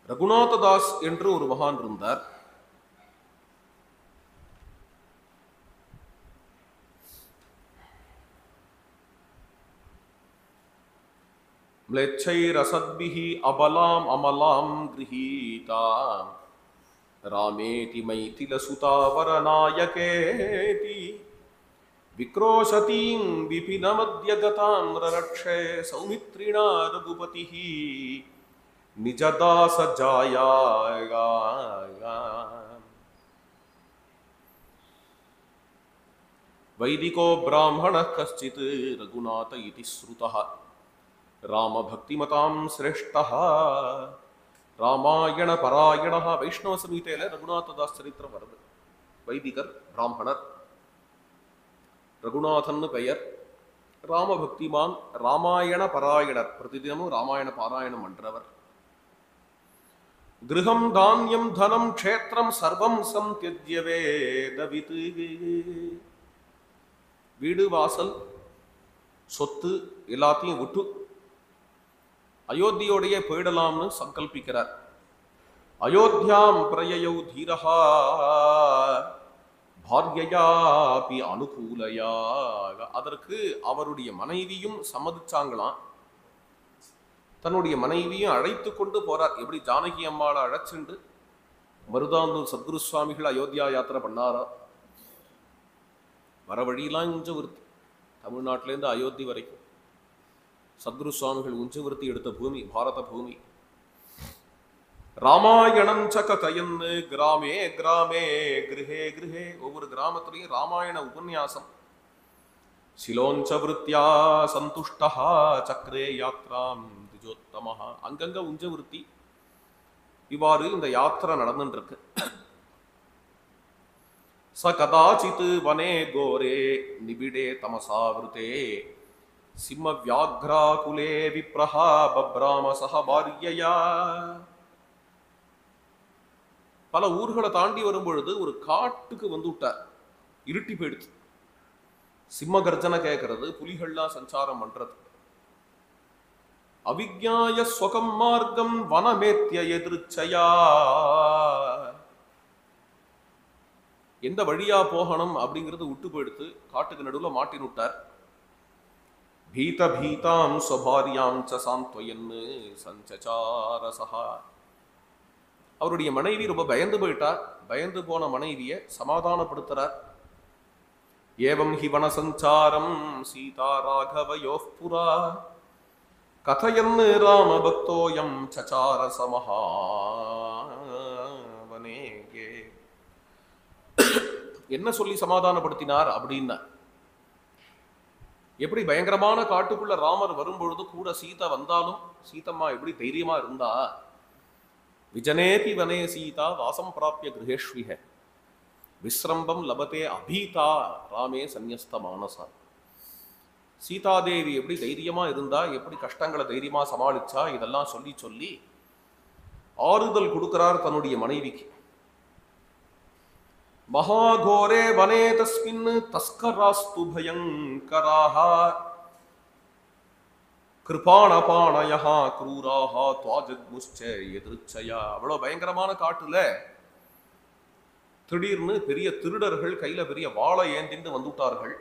ரகுநாததாஸ் என்று ஒரு மகான் இருந்தார். म्लेच्छैरसद्भिः अबलाम् अमलां गृहीतां रामेति मैथिलसुतावरनायकेति विक्रोशतीं विपिनमद्यगतां ररक्षे सौमित्रिणा रघुपतिः निजदासजाया. वैदिको ब्राह्मणः कश्चित् रघुनाथ इति श्रुतः रामभक्तिमतां श्रेष्ठः रामायण परायणः. वैष्णव संहितेல ரகுநாததாஸ் சரித்திரம் வருது. வைதிகர், பிராமணர், ரகுநாதன் பெயர், ராமபக்திமான், ராமாயண பராயணர், பிரதிதினமும் ராமாயண பாராயணம் பண்றவர். கிரகம் தானியம் தனம் க்ஷேத்திரம் சர்வம் சம்த்யஜ்ய வேதவித். வீடு வாசல் சொத்து எல்லாத்தையும் விட்டு அயோத்தியோடைய போயிடலாம்னு சங்கல்பிக்கிறார். அயோத்தியாம் பிரயயௌ தீரஹா பார்யயாபி அனுகூலயா. அதற்கு அவருடைய மனைவியும் சம்மதிச்சாங்களாம். தன்னுடைய மனைவியும் அழைத்து கொண்டு போறார். எப்படி ஜானகி அம்மாளை அழைச்சுண்டு மருதாந்தூர் சத்குரு சுவாமிகள் அயோத்தியா யாத்திரை பண்ணாரா. வர வழியெல்லாம் உஞ்சவிருத்தி, தமிழ்நாட்டிலேருந்து அயோத்தி வரைக்கும் சத்குரு சுவாமிகள் உஞ்சவிருத்தி எடுத்த பூமி பாரத பூமி. ராமாயணம் ச கதயன் கிராமே கிராமே கிருஹே கிருஹே. ஒவ்வொரு கிராமத்திலையும் ராமாயண உபன்யாசம். சிலோஞ்ச விருத்தியா சந்துஷ்டா சக்ரே யாத்ராம் திஜோத்தமஹ. அங்கங்க உஞ்சவிருத்தி. இவ்வாறு இந்த யாத்திரை நடந்துட்டு இருக்கு. ச கதாச்சித் வனே கோரே நிபிடே தமசாவிருதே சிம்ம வியாக்ராகுலே விப்ரஹா பப்ராம சஹ பாரியயா. பல ஊர்களை தாண்டி வரும்பொழுது ஒரு காட்டுக்கு வந்து விட்டார். இருட்டி போயிடுச்சு. சிம்ம கர்ஜனை கேட்கறது, புலிகள்லாம் சஞ்சாரம் பண்றது. அவிஜ்ஞாய ஸ்வகம் மார்க்கம் வனமேத்ய எதிர்ச்சயா. எந்த வழியா போகணும் அப்படிங்கிறது விட்டு போயிடுத்து. காட்டுக்கு நடுவில் மாட்டின் விட்டார். பீத பீதாம் ஸ்வபாரியாம் ச சாந்த்வயன்னு சஞ்சசாரசஹா. அவருடைய மனைவி ரொம்ப பயந்து போயிட்டார். பயந்து போன மனைவியை சமாதானப்படுத்துறார். ஏவம் ஹி வனசஞ்சாரம் சீதா ராகவயோः புரா கதயன் ராம பக்தோயம் சசாரசமஹா வனே. என்ன சொல்லி சமாதானப்படுத்தினார் அப்படின்னா, எப்படி பயங்கரமான காட்டுக்குள்ள ராமர் வரும்பொழுது கூட சீதா வந்தாலும் சீதம்மா எப்படி தைரியமா இருந்தா. விஜனேதி வனே சீதா வாசம் பிராப்பிய கிரகேஷ்விஹ விஸ்ரம்பம் லபத்தே அபீதா ராமே சந்நியஸ்த மானசா. சீதாதேவி எப்படி தைரியமா இருந்தா, எப்படி கஷ்டங்களை தைரியமா சமாளிச்சா, இதெல்லாம் சொல்லி சொல்லி ஆறுதல் கொடுக்கிறார் தன்னுடைய மனைவிக்கு. மகாகோரே வனே தஸ்மின் தஸ்கராஸ்து பயங்கராஹ கிருபாணபாணயஹ க்ரூராஹ த்வாஜக்முஷ்ச எதிர்ச்சயா. அவ்வளவு பயங்கரமான காட்டுல திடீர்னு பெரிய திருடர்கள் கையில பெரிய வாளை ஏந்திண்டு வந்துட்டார்கள்.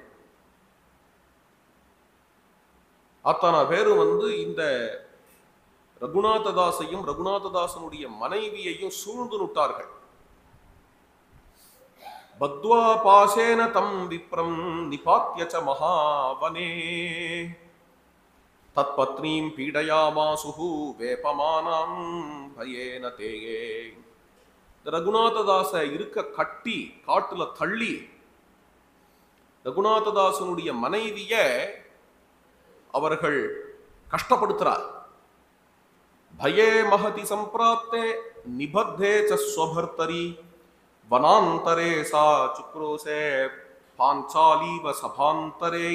அத்தனை பேரும் இந்த ரகுநாததாசையும் ரகுநாததாசனுடைய மனைவியையும் சூழ்ந்து நுட்டார்கள். பத்வா பாசேன தம் விப்ரம் நிபாத்ய ச மகாவனே தத்பத்னீம் பீடயாமாசுஹு வேபமானாம் பயேன தேயே. ரகுநாததாச இருக்க கட்டி காட்டுல தள்ளி ரகுநாததாசனுடைய மனைவிய அவர்கள் கஷ்டப்படுத்துறார். பயே மஹதி சம்பிராப்தே நிபத்தே ச ஸ்வபர்தரி வனாந்தரே சா சுக்ரோசே பாஞ்சாலீவ சபாந்தரே.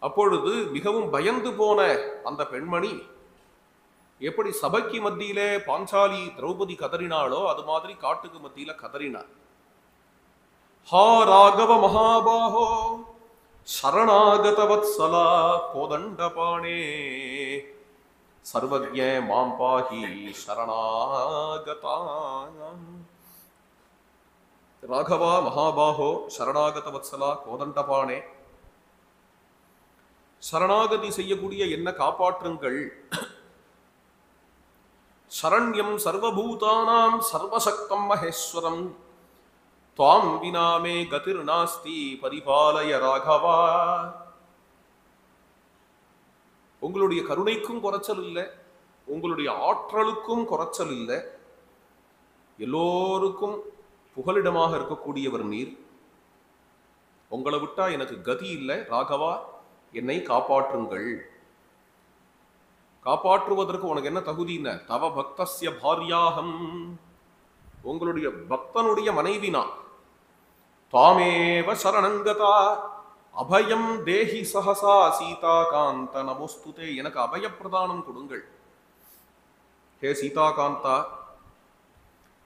அப்பொழுது மிகவும் பயந்து போன அந்த பெண்மணி எப்படி சபைக்கு மத்தியிலே பாஞ்சாலி திரௌபதி கதறினாளோ அது மாதிரி காட்டுக்கு மத்தியில கதறினார். ஹா ராகவ மகாபாஹோ சரணாகத வத்சலா கோதண்டபாணே சர்வஜ்ஞ மாம் பாஹி சரணாகதாம். ராகவா மகாபாஹோ சரணாகத வத்சலா கோதண்டபாணே, சரணாகதி செய்யக்கூடிய என்ன காப்பாற்றுங்கள். சரண்யம் சர்வபூதானாம் சர்வசக்தம் மகேஸ்வரம் துவாம் வினாமே கதிர் நாஸ்தி பரிபாலய ராகவா. உங்களுடைய கருணைக்கும் குறைச்சல் இல்லை, உங்களுடைய ஆற்றலுக்கும் குறைச்சல் இல்லை, எல்லோருக்கும் புகலிடமாக இருக்கக்கூடியவர் நீர். உங்களை விட்டா எனக்கு கதி இல்லை ராகவா, என்னை காப்பாற்றுங்கள். காப்பாற்றுவதற்கு உனக்கு என்ன தகுதின? தவ பக்தஸ்ய பாரியாகம், உங்களுடைய பக்தனுடைய மனைவி நான். தாமேவ சரணங்கதா அபயம் தேஹி சஹசா சீதா காந்த நமோஸ்துதே, எனக்கு அபய பிரதானம் கொடுங்கள் ஹே சீதா காந்தா.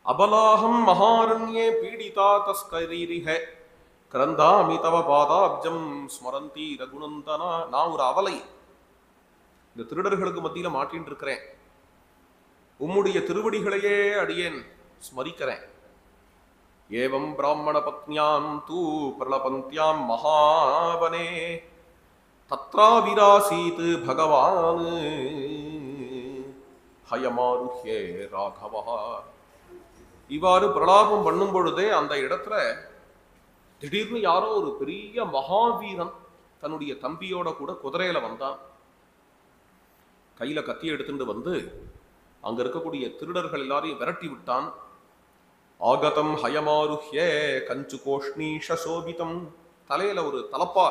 அபலாஹம் மகாரண்யே பீடிதா தஸ்கரீரிஹ கிரந்தாமி தவ பாதாப்ஜம் ஸ்மரந்தி ரகுநந்தனா. நான் ஒரு அவலை, இந்த திருடர்களுக்கு மத்தியில மாட்டின்னு இருக்கிறேன், உம்முடைய திருவடிகளையே அடியேன் ஸ்மரிக்கிறேன். ஏவம் பிராமண பத்னியாம் தூ பிரலபந்தியாம் மகாவனே தத்ராவிராசீத் பகவான் ஹயமாருஹ்யே ராகவா. இவ்வாறு பிரலாபம் பண்ணும் பொழுதே அந்த இடத்துல திடீர்னு யாரோ ஒரு பெரிய மகாவீரன் தன்னுடைய தம்பியோட கூட குதிரையில வந்தான். கையில கத்தி எடுத்துட்டு வந்து அங்க இருக்கக்கூடிய திருடர்கள் எல்லாரையும் விரட்டி விட்டான். ஆகதம் ஹயமாருஹ்ய கஞ்சு கோஷ்ணீஷ சோபிதம், தலையில ஒரு தலப்பா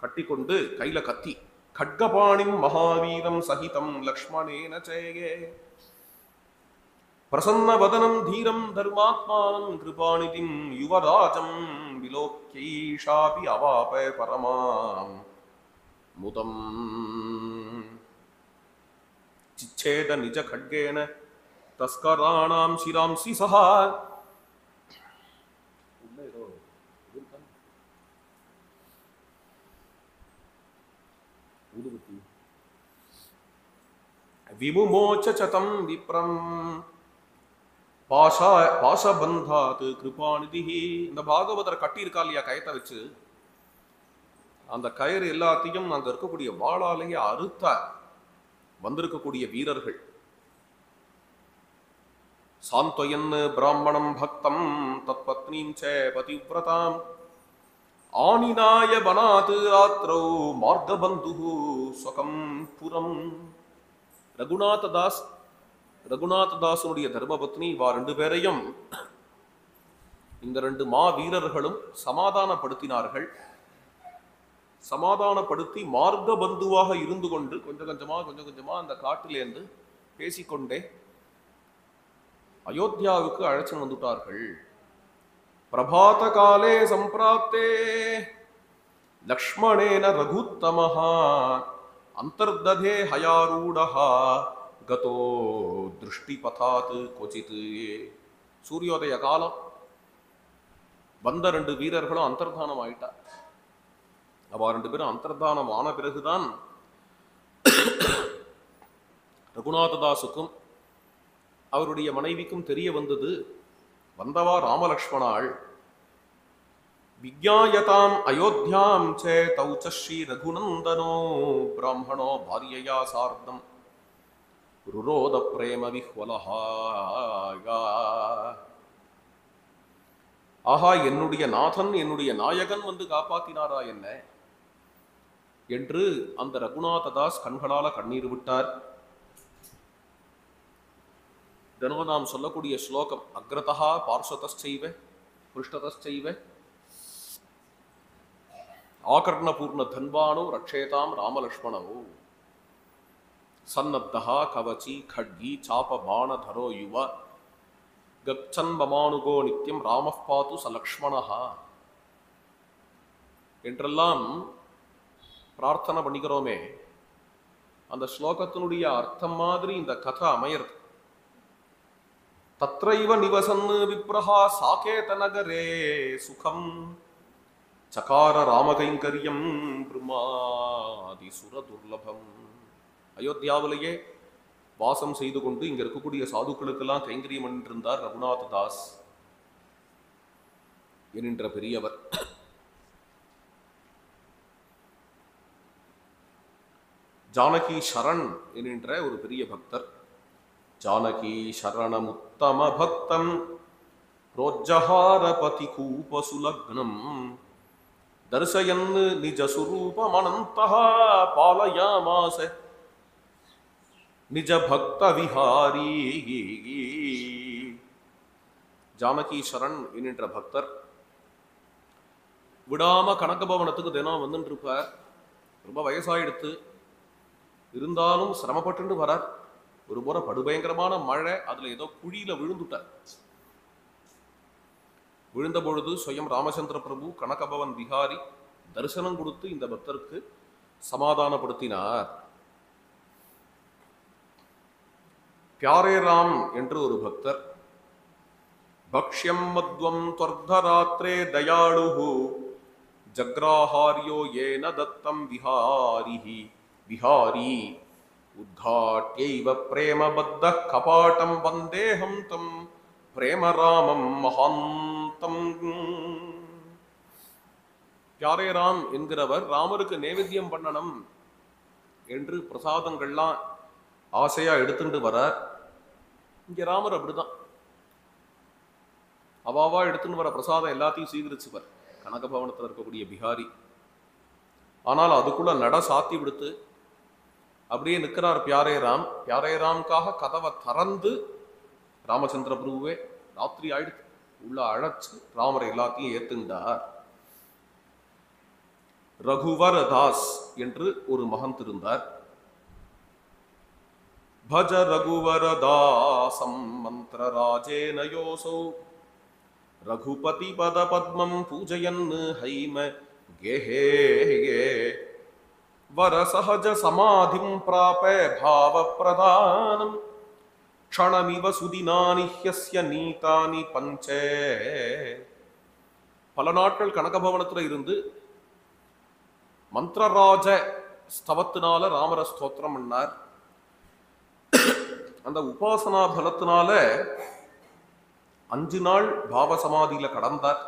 கட்டி கொண்டு கையில கத்தி, கட்கபாணிம் மகாவீரம் சகிதம் லக்ஷ்மணேன சேயே பிரசன்ன வதனம் தீரம் தர்மாத்மானம் கிருபாநிதிம் யுவராஜம் விலோக்யைஷாபி அவாப பரமாம் முதம் சிச்சேத நிஜ கட்கேன தஸ்கராணாம் சிராம்சி சஹா. விமுமோச்ச சதம் விப்ரம் பாசபந்தாத் கிருபாநிதி. இந்த பாகவதர் கட்டியிருக்கா இல்லையா கயத்தை வச்சு, அந்த கயிறு எல்லாத்தையும் அங்க இருக்கக்கூடிய வாளாலேயே அறுத்த வந்திருக்கக்கூடிய வீரர்கள். சாந்தயன் பிராமணம் பக்தம் தத் பத்னீம் ச பதிவ்ரதாம் ஆனிநாய வனாத் ராத்ரௌ மார்கபந்து ஸ்வகம் புரம். ரகுநாததாசனுடைய தர்மபத்னி இவா ரெண்டு பேரையும் இந்த ரெண்டு மா வீரர்களும் சமாதானப்படுத்தினார்கள். சமாதானப்படுத்தி மார்க்க பந்துவாக இருந்து கொண்டு கொஞ்சம் கொஞ்சமா அந்த காட்டிலேருந்து பேசிக்கொண்டே அயோத்தியாவுக்கு அழைச்சு வந்துட்டார்கள். பிரபாத காலே சம்பிராப்தே லக்ஷ்மணேன ரகுத்தமஹா அந்தர்ததே ஹயாரூடஹா கதோ திருஷ்டி பதாத் கொச்சித். சூரியோதய காலம், வந்த ரெண்டு வீரர்களும் அந்தர்தானம் ஆயிட்டா. அவ ரெண்டு பேரும் அந்தர்தானம் ஆன பிறகுதான் ரகுநாததாசுக்கும் அவருடைய மனைவிக்கும் தெரிய வந்தது, வந்தவா ராமலக்ஷ்மணாள். விஜ்ஞாயதாம் அயோத்தியாம் ச தௌ ச ஸ்ரீ ரகுநந்தனோ பிராமணோ பாரியயா சார்த்தம் ருரோத பிரேம விஹ்வலஹா. ஆஹா, என்னுடைய நாதன் என்னுடைய நாயகன் வந்து காப்பாத்தினாரா என்ன என்று அந்த ரகுநாததாஸ் கண்களால கண்ணீர் விட்டார். தினம் நாம் சொல்லக்கூடிய ஸ்லோகம் அக்ரதா பார்ஸ்வதஸ்சைவ புருஷ்டதஸ்சைவ ஆகர்ணபூர்ண தன்வானோ ரக்ஷேதாம் ராமலக்ஷ்மணோ சன்னத்தஹா கவச்சி खड्गी சாப பாணதரோ யுவ கச்சன் மமானுகோ நித்யம் ராமः பாது சலக்ஷ்மணஹா என்றெல்லாம் பிரார்த்தனை பண்ணிக்கிறோமே. அந்த ஸ்லோகத்தினுடைய அர்த்தம் மாதிரி இந்த கதை அமையிறது. தத்ரைவ நிவசன் விப்ரஹா சாகேத நகரே சுகம் சகார ராமகைங்கரியம் பிரம்மாதி சுர துர்லபம். அயோத்தியாவிலேயே வாசம் செய்து கொண்டு இங்க இருக்கக்கூடிய சாதுக்களுக்கெல்லாம் கைங்கரியம் பண்ணிருந்தார் ரகுநாத தாஸ் என்கின்ற பெரியவர். ஜானகி சரண் என்கின்ற ஒரு பெரிய பக்தர். ஜானகி சரணம் உத்தம பக்தம் ரோஜ்ஜஹாரபதி கூபசுலக்னம் தர்சயன் நிஜஸ்வரூபமனந்தஹ பாலயாமாஸ நிஜ பக்த விஹாரி. ஜானகி சரண் என்கின்ற பக்தர் விடாம கனக பவனத்துக்கு தினம் வந்துட்டு இருப்பார். ரொம்ப வயசாயிடுத்து, இருந்தாலும் சிரமப்பட்டு வரார். ஒரு முறை படுபயங்கரமான மழை, அதுல ஏதோ குழியில விழுந்துட்டார். விழுந்த பொழுது ஸ்வயம் ராமச்சந்திர பிரபு கனகபவன் விஹாரி தரிசனம் கொடுத்து இந்த பக்தருக்கு சமாதானப்படுத்தினார். பியாரே ராம் என்று ஒரு பக்தர். பக்ஷ்யம் மத்வம் துவர்தராத்ரே தயாளுஹு ஜக்ராஹாரியோ ஏன தத்தம் விஹாரிஹி விஹாரி உத்காட்யைவ பிரேமபத்த கபாட்டம் வந்தேஹம் தம் பிரேமராமம் மகாந்தம். பியாரே ராம் என்கிறவர் ராமருக்கு நைவேத்தியம் பண்ணணும் என்று பிரசாதங்கள்லாம் ஆசையா எடுத்துட்டு வரார். இங்க ராமர் அப்படிதான் அவாவா எடுத்துன்னு வர பிரசாதம் எல்லாத்தையும் சீகரிச்சுவர் கனக பவனத்தில் இருக்கக்கூடிய பிஹாரி. ஆனால் அதுக்குள்ள நட சாத்தி விடுத்து அப்படியே நிற்கிறார் பியாரே ராம். பியாரே ராம்காக கதவை திறந்து ராமச்சந்திர பிரபுவே ராத்திரி ஆயிடுத்து உள்ள அழைச்சு ராமரை எல்லாத்தையும் ஏத்துண்டார். ரகுவர் தாஸ் என்று ஒரு மகன் இருந்தார். பஜ ரகுவர தாசம் மந்திர ராஜேன யோசௌ ரகுபதி பத பத்மம் பூஜயன் ஹைம கேஹே வர் சஹஜ சமாதிம் பிராப பாவ பிரதானம் க்ஷணமிவ சுதினானி ஹ்யஸ்ய நீதானி பஞ்சே. பல நாட்கள் கனகபவனத்துல இருந்து மந்திரராஜ ஸ்தவத்தினால ராமர ஸ்தோத்திரம் பண்ணார். அந்த உபாசனா பலத்தினால 5 நாள் பாவ சமாதியில கடந்தார்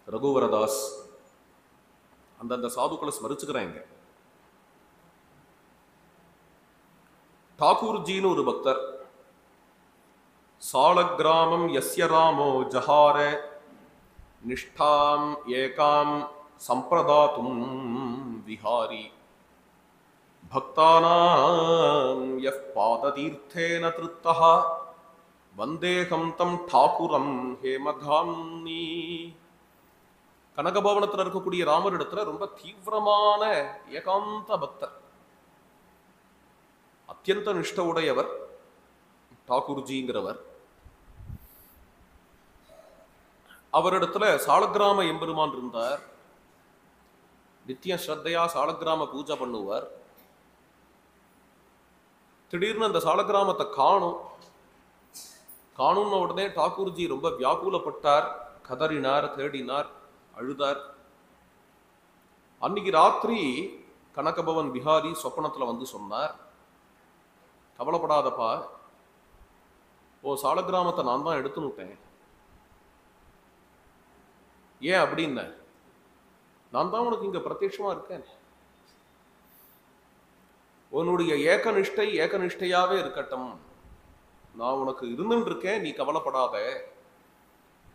ரகுவரதாஸ். அந்தந்த சாதுக்களை ஸ்மரிச்சுக்கிறாங்க. டாகூர்ஜின்னு ஒரு பக்தர். சாலக்கிராமம் யஸ்ய ராமோ ஜஹார நிஷ்டாம் ஏகாம் சம்பிரதாத்தும் விஹாரி பக்தானாம் யஃ பாததீர்த்தேன திருத்தஹ வந்தேகம் தம் டாகுரம் ஹேமதாம்னி. கனகபவனத்தில் இருக்கக்கூடிய ராமரிடத்துல ரொம்ப தீவிரமான ஏகாந்த பக்தர், அத்தியந்த நிஷ்ட உடையவர் டாகூர்ஜிங்கிறவர். அவரிடத்துல சாலக்கிராம எம்பெருமான் இருந்தார். நித்திய ஸ்ரத்தையா சாலக்கிராம பூஜை பண்ணுவார். திடீர்னு அந்த சாலக்கிராமத்தை காணும்ன உடனே டாகூர்ஜி ரொம்ப வியாக்குலப்பட்டார், கதறினார், தேடினார், அழுதார். அன்னைக்கு ராத்திரி கனகபவன் பிஹாரி சொப்பனத்துல வந்து சொன்னார், கவலைப்படாதப்பா, ஓ சாலக்கிராமத்தை நான் தான் எடுத்துனுட்டேன். ஏன் அப்படின்ன, நான் தான் உனக்கு இங்க பிரத்யட்சமா இருக்கேன். உன்னுடைய ஏகநிஷ்டையாவே இருக்கட்டும், நான் உனக்கு இருந்துட்டு இருக்கேன், நீ கவலைப்படாத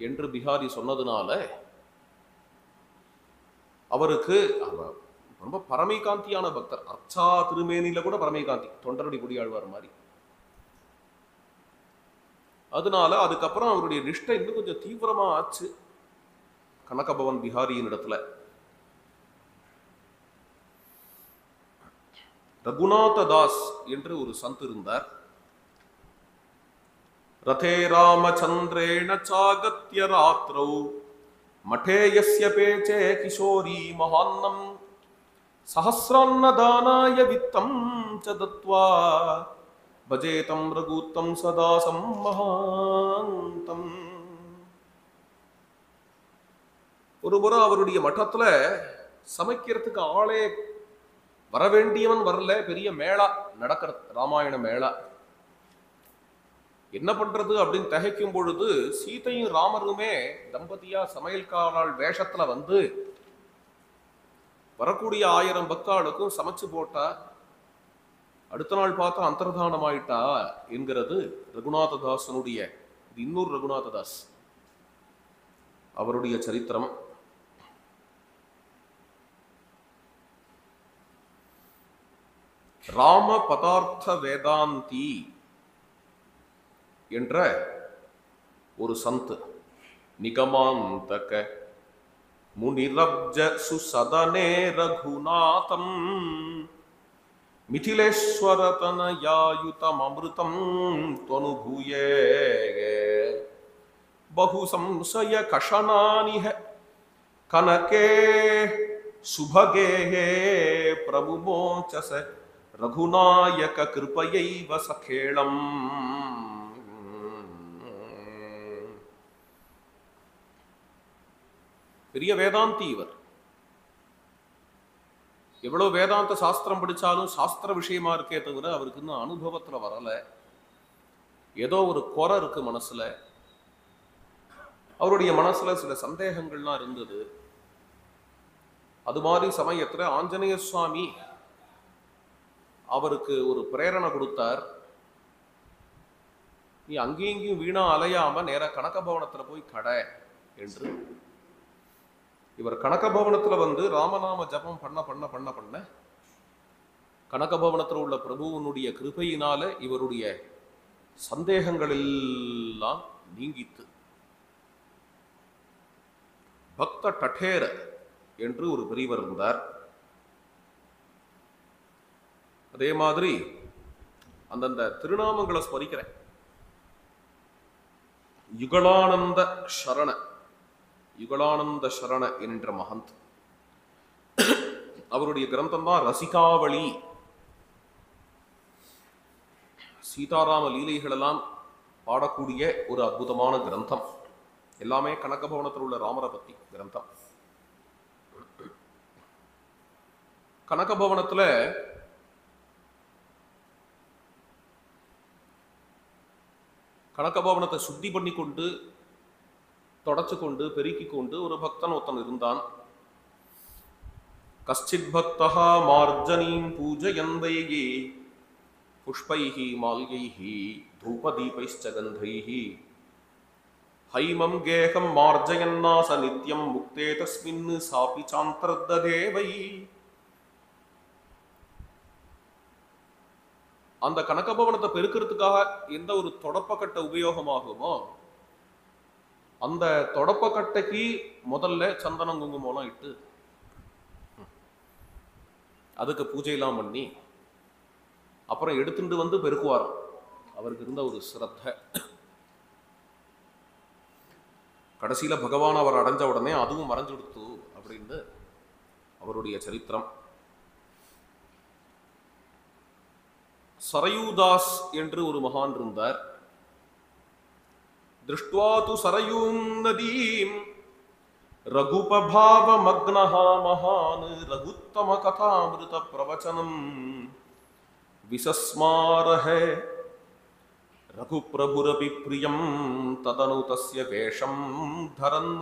என்று பிஹாரி சொன்னதுனால அவருக்கு ரொம்ப பரமைகாந்தியான பக்தர். அர்ச்சா திருமேனில கூட பரமைகாந்தி, தொண்டரடி குடியாழ்வார் மாதிரி. அதனால அதுக்கப்புறம் அவருடைய நிஷ்டை இன்னும் கொஞ்சம் தீவிரமா ஆச்சு கனகபவன் பிஹாரியின் இடத்துல. ரகுநாத தாஸ் என்று ஒரு சந்த் இருந்தார். ரதே ராமச்சந்திரேண சாகத்ய ராத்ரௌ மடேயஸ்ய பேச்சே கிஷோரி மகான்னம் சஹஸ்ரான்னதானாய வித்தம் ச தத்வா பஜேதம் ரகுத்தம் சதாசம் மகாந்தம். ஒரு முறை அவருடைய மட்டத்துல சமைக்கிறதுக்கு ஆளே வரவேண்டியவன் வரல, பெரிய மேளா நடக்கிறது, ராமாயண மேளா. என்ன பண்றது அப்படின்னு திகைக்கும் பொழுது சீதையும் ராமருமே தம்பதியா சமையல்காரள் வேஷத்துல வந்து வரக்கூடிய 1000 பக்தாளுக்கும் சமைச்சு போட்டா. அடுத்த நாள் பார்த்தா அந்தர்தானம் ஆயிட்டா என்கிறது ரகுநாததாசனுடைய, இது இன்னொரு ரகுநாததாஸ் அவருடைய சரித்திரம். ராம பதார்த்த வேதாந்தி என்ற ஒரு சந்த், நிகமாந்தக முனிரப்ஜ சுசதனே ரகுநாதம் மிதிலேஸ்வரதனயாயுதம் அமிர்தம் त्वनुभूये बहु संशय कषणानिह कनके सुभगे प्रमुमोचस रघुनायक कृपयैव सखेलम्. பெரிய வேதாந்தி இவர். எவ்வளவு வேதாந்த சாஸ்திரம் படிச்சாலும் சாஸ்திர விஷயமா இருக்கே தவிர அவருக்கு இன்னும் அனுபவத்துல வரல. ஏதோ ஒரு குறை இருக்கு மனசுல. அவருடைய மனசுல சில சந்தேகங்கள்லாம் இருந்தது. அது மாதிரி சமயத்துல ஆஞ்சநேய சுவாமி அவருக்கு ஒரு பிரேரணை கொடுத்தார். நீ அங்கேயும் இங்கேயும் வீணா அலையாம நேர கனகபவனத்துல போய் கடை என்று. இவர் கனகபவனத்துல வந்து ராமநாம ஜபம் பண்ண பண்ண பண்ண பண்ண கனகபவனத்தில் உள்ள பிரபுவனுடைய கிருபையினால இவருடைய சந்தேகங்கள் எல்லாம் நீங்கித்து. பக்த டட்டேர என்று ஒரு பெரியவர் இருந்தார். அதே மாதிரி அந்தந்த திருநாமங்களை ஸ்மரிக்கிறேன். யுகளானந்த சரண, யுகளானந்த சரண என்ற மகந்த். அவருடைய கிரந்தம் தான் ரசிகாவளி. சீதாராம லீலைகள் எல்லாம் பாடக்கூடிய ஒரு அற்புதமான கிரந்தம். எல்லாமே கனகபவனத்தில் உள்ள ராமரை பத்தி கிரந்தம். கனகபவனத்துல கனகபவனத்தை சுத்தி பண்ணி கொண்டு தொடச்சு கொண்டு பெருக்கி கொண்டு ஒரு பக்தன் ஒருத்தன் இருந்தான். கஷ்டித் பக்தஹா மார்ஜனீம் பூஜயந்தைஹி புஷ்பைஹி மால்யைஹி தூபதீபைश्च கந்தைஹி ஹைமம் கேகம் மார்ஜயன்னாச நித்யம் முக்தே தஸ்மின் சாபி சாந்தர்ததேவை. அந்த கனகபவனத்தை பெருக்கிறதுக்காக எந்த ஒரு தொடப்பக்கட்டை உபயோகமாகுமோ அந்த தொடப்பக்கட்டைக்கு முதல்ல சந்தனம் குங்குமம்லாம் இட்டு அதுக்கு பூஜையெல்லாம் பண்ணி அப்புறம் எடுத்துட்டு வந்து பெருக்குவாராம். அவருக்கு இருந்த ஒரு சிரத்த. கடைசியில பகவான் அவர் அடைஞ்ச உடனே அதுவும் மறைஞ்சு கொடுத்து அப்படின்னு அவருடைய சரித்திரம். சரயூதாஸ் என்று ஒரு மகான் இருந்தார். दृष्ट्वा तु सरयूं नदीं रघुपभावमग्नः महान् रघुत्तमकथामृत प्रवचनं विसस्मारः रघुप्रभुरपि प्रियं तदनु तस्य वेषं धरन्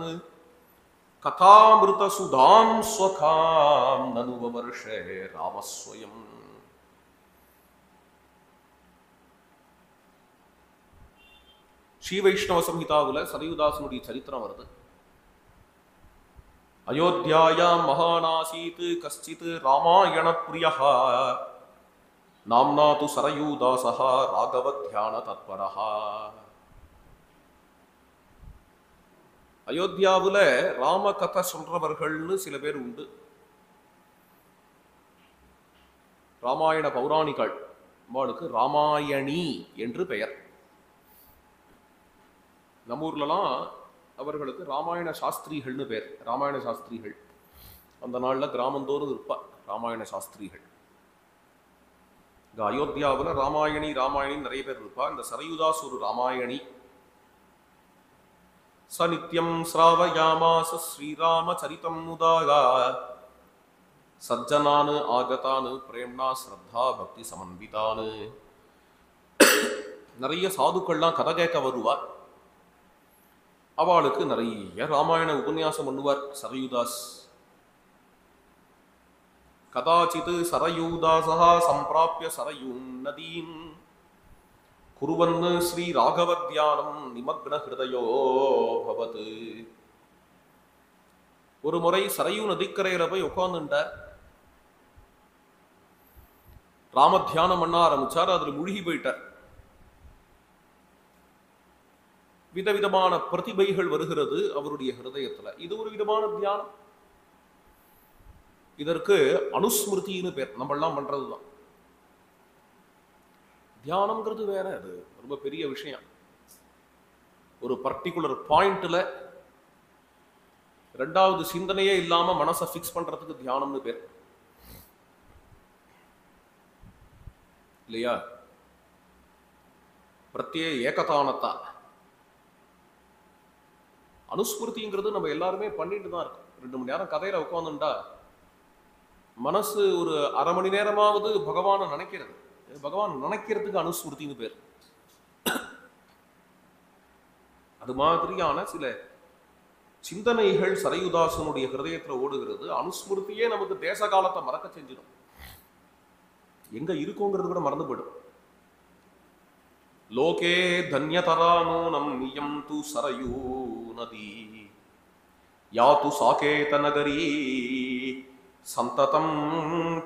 कथामृतसुधां स्वखां ननुववर्षे रामस्वयं. ஸ்ரீ வைஷ்ணவ சம்ஹிதாவில் சரயுதாசனுடைய சரித்திரம் வருது. அயோத்தியாயாம் மகானாசீத் கஷ்டித் ராமாயண பிரியः நாம்னா து சரயூதாசः ராகவ தியான தத்பரः. அயோத்தியாவில் ராம கதை சொல்றவர்கள்னு சில பேர் உண்டு. ராமாயண பௌராணிகள் அவளுக்கு ராமாயணி என்று பெயர். நம்ம ஊர்லலாம் அவர்களுக்கு ராமாயண சாஸ்திரிகள்னு பேர். ராமாயண சாஸ்திரிகள் அந்த நாளில் கிராமந்தோறும் இருப்பா ராமாயண சாஸ்திரிகள். இந்த அயோத்தியாவில் ராமாயணி ராமாயணி நிறைய பேர் இருப்பா. இந்த சரயுதாஸ் ஒரு ராமாயணி. ச நித்யம் ஸ்ராவயாமாச ஸ்ரீராம சரிதம் முதாக சஜ்ஜனானு ஆகதானு பிரேம்னா ஸ்ரத்தா பக்தி சமன்விதானு. நிறைய சாதுக்கள்லாம் கதை கேட்க வருவார். அவளுக்கு நிறைய ராமாயண உபன்யாசம் பண்ணுவார் சரயுதாஸ். கதாச்சித் சரயூதாசா சம்பிராப்ய சரயூம் நதீம் குருவன் ஸ்ரீ ராகவ தியானம் நிமக்ன ஹிருதயோ பவது. ஒரு முறை சரையூ நதிக்கரையில போய் உட்கார்ந்துட்டார். ராம தியானம் பண்ண ஆரம்பிச்சார். அதுல முழுகி போயிட்டார். விதவிதமான பிரதிபைகள் வருகிறது அவருடைய ஹிருதயத்துல. இது ஒரு விதமான தியானம். இதற்கு அனுஸ்மிருதின்னு பேர். நம்ம எல்லாம் பண்றதுதான். தியானம்ங்கிறது வேற. அது ரொம்ப பெரிய விஷயம். ஒரு பர்டிகுலர் பாயிண்ட்ல ரெண்டாவது சிந்தனையே இல்லாம மனசை பிக்ஸ் பண்றதுக்கு தியானம்னு பேர் இல்லையா? பிரத்யே ஏகதானத்தா. அனுஸ்மிருதிங்கிறது நம்ம எல்லாருமே பண்ணிட்டு தான் இருக்கோம். 2 மணி நேரம் கதையில உட்காந்துட்டா மனசு ஒரு அரை மணி நேரமாவது பகவானை நினைக்கிறது. பகவான் நினைக்கிறதுக்கு அனுஸ்மிருதின்னு பேர். அது மாதிரியான சில சிந்தனைகள் சரையுதாசனுடைய ஹிருதயத்துல ஓடுகிறது. அனுஸ்மிருதியே நமக்கு தேச காலத்தை மறக்க செஞ்சிடும். எங்க இருக்கோங்கிறது கூட மறந்து போயிடும். லோகே தன்யதரானூனம் நியம் து சரயூ நதி யாத்து சாகேத நகரி சந்ததம்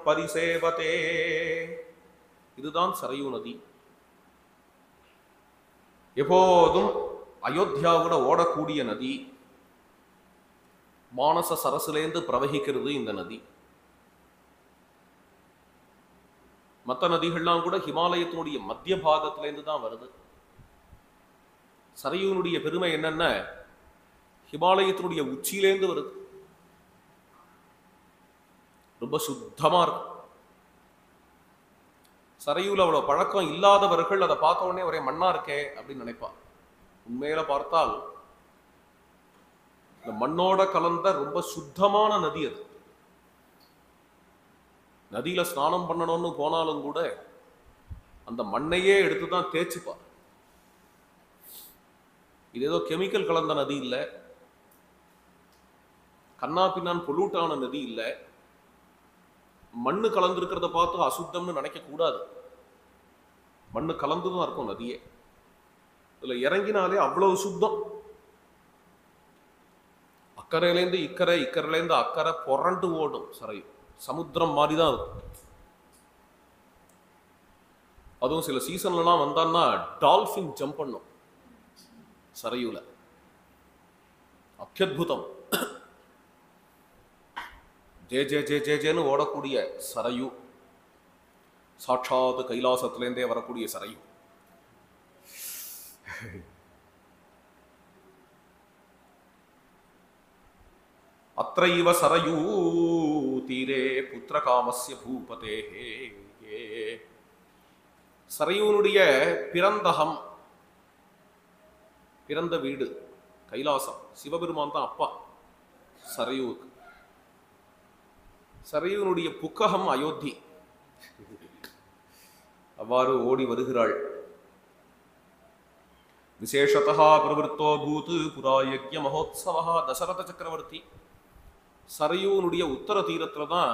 பரிசேவதே. இதுதான் சரையூ நதி. எப்போதும் அயோத்தியாவோட ஓடக்கூடிய நதி. மானச சரசுலேந்து பிரவகிக்கிறது இந்த நதி. மற்ற நதிகள்லாம் கூட ஹிமாலயத்தினுடைய மத்திய பாகத்திலேருந்து தான் வருது. சரையூனுடைய பெருமை என்னன்னா ஹிமாலயத்தினுடைய உச்சியிலேருந்து வருது. ரொம்ப சுத்தமா இருக்கும். சரையூல அவ்வளவு பழக்கம் இல்லாதவர்கள் அதை பார்த்த உடனே ஒரே மண்ணா இருக்கே அப்படின்னு நினைப்பார். உண்மையில பார்த்தால் இந்த மண்ணோட கலந்த ரொம்ப சுத்தமான நதி அது. நதியில ஸ்நானம் பண்ணணும்னு போனாலும் கூட அந்த மண்ணையே எடுத்துதான் தேய்ச்சிப்பா. இது ஏதோ கெமிக்கல் கலந்த நதி இல்லை, கண்ணா பின்னான் பொல்யூட்டான நதி இல்லை. மண்ணு கலந்துருக்கிறத பார்த்து அசுத்தம்னு நினைக்க கூடாது. மண்ணு கலந்துதான் இருக்கும் நதியே. இதுல இறங்கினாலே அவ்வளவு சுத்தம். அக்கறையிலேருந்து இக்கரை, இக்கரையிலேருந்து அக்கறை புரண்டு ஓடும் சரையூ. சமுத்திரம் மாதிரிதான் இருக்கும். அதுவும் சில சீசன்லாம் வந்தான்னா டால்பின் ஜம்ப் பண்ணும் சரையூல. அத்தியுதம். ஜே ஜே ஜே ஜே ஜேன்னு ஓடக்கூடிய சரையூ. சாட்சாத் கைலாசத்திலேருந்தே வரக்கூடிய சரையூ. அத்ரைவ சரயூ தீரே புத்திரகாமஸ்ய பூபதே. சரையூனுடைய பிறந்தகம், பிறந்த வீடு கைலாசம். சிவபெருமான் தான் அப்பா சரையூவுக்கு. சரையூனுடைய புக்ககம் அயோத்தி. அவ்வாறு ஓடி வருகிறாள். விசேஷதா பிரவருத்தோ பூத் புரா யஜ்ய மகோத்சவா. தசரத சக்கரவர்த்தி சரையூனுடைய உத்தர தீரத்துல தான்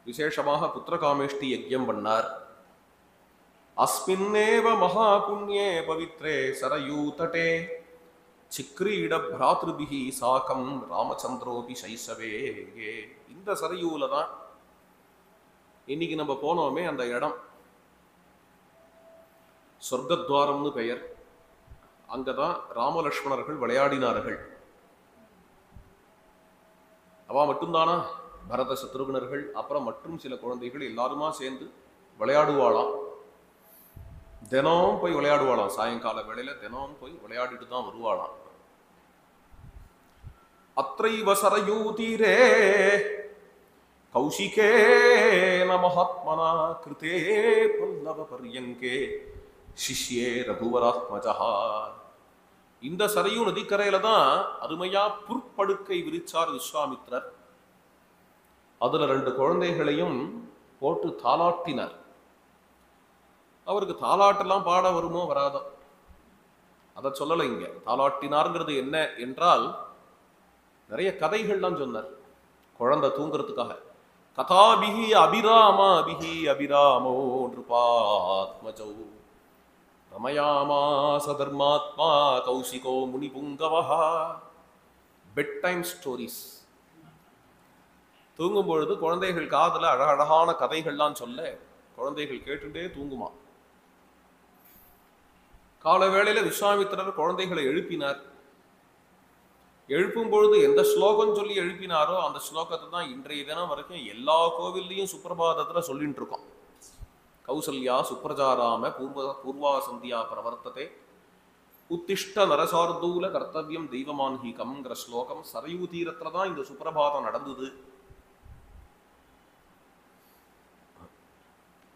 விசேஷமாக புத்திரகாமேஷ்டி யஜ்யம் பண்ணார். அஸ்மின்னேவ மகா புண்ணியே பவித்ரே சரயூ தட்டே சிக்ரீட பிராத்ருபிஹி சாகம் ராமச்சந்திரோபி சைசவே. இந்த சரையூல தான் இன்னைக்கு நம்ம போனோமே அந்த இடம், சொர்க்கத்வாரம்னு பெயர். அங்கதான் ராமலட்சுமணர்கள் விளையாடினார்கள். அவா மட்டும்தானா? பரத சத்ருகுணர்கள் அப்புறம் மற்றும் சில குழந்தைகள் எல்லாருமா சேர்ந்து விளையாடுவாளாம். தினம் போய் விளையாடுவாளாம். சாயங்கால வேளையில தினம் போய் விளையாடிட்டு தான் வருவாளாம். அத்ரைவ சரயூ தீரே கௌஷிகேன மகாத்மனா கிருதே பல்லவ பர்யங்கே சிஷ்யே ரகுவராத்மஜா. இந்த சரையூ நதிக்கரையில தான் அருமையா புற்படுக்கை விரிச்சார் விஸ்வாமித்ரர். அதுல 2 குழந்தைகளையும் போட்டு தாலாட்டினார். அவருக்கு தாலாட்டெல்லாம் பாட வருமோ வராதோ, அதை சொல்லலை இங்க. தாலாட்டினார்ங்கிறது என்ன என்றால் நிறைய கதைகள்லாம் சொன்னார் குழந்தை தூங்குறதுக்காக. கதாபிகி அபிராமாபிகி அபிராமோ நிருபாத்மஜௌ ரமயாமாச தர்மாத்மா கௌசிகோ முனிபுங்கவஹா. Bed time stories. தூங்கும் பொழுது குழந்தைகள் காதுல அழகழகான கதைகள்லாம் சொல்ல குழந்தைகள் கேட்டுட்டே தூங்குமா. கால வேளையில விஸ்வாமித்திரர் குழந்தைகளை எழுப்பினார். எழுப்பும் பொழுது எந்த ஸ்லோகம் சொல்லி எழுப்பினாரோ அந்த ஸ்லோகத்தை தான் இன்றைய தினம் வரைக்கும் எல்லா கோவில்லையும் சுப்பிரபாதத்துல சொல்லிட்டு இருக்கோம். கௌசல்யா சுப்ரஜாராம பூர்வா சந்தியா பிரவர்த்ததே உத்திஷ்ட நரசார்தூல கர்த்தவியம் தெய்வமான்ஹீகம்ங்கிற ஸ்லோகம் சரையூ தீரத்துல தான் இந்த சுப்பிரபாதம் நடந்தது.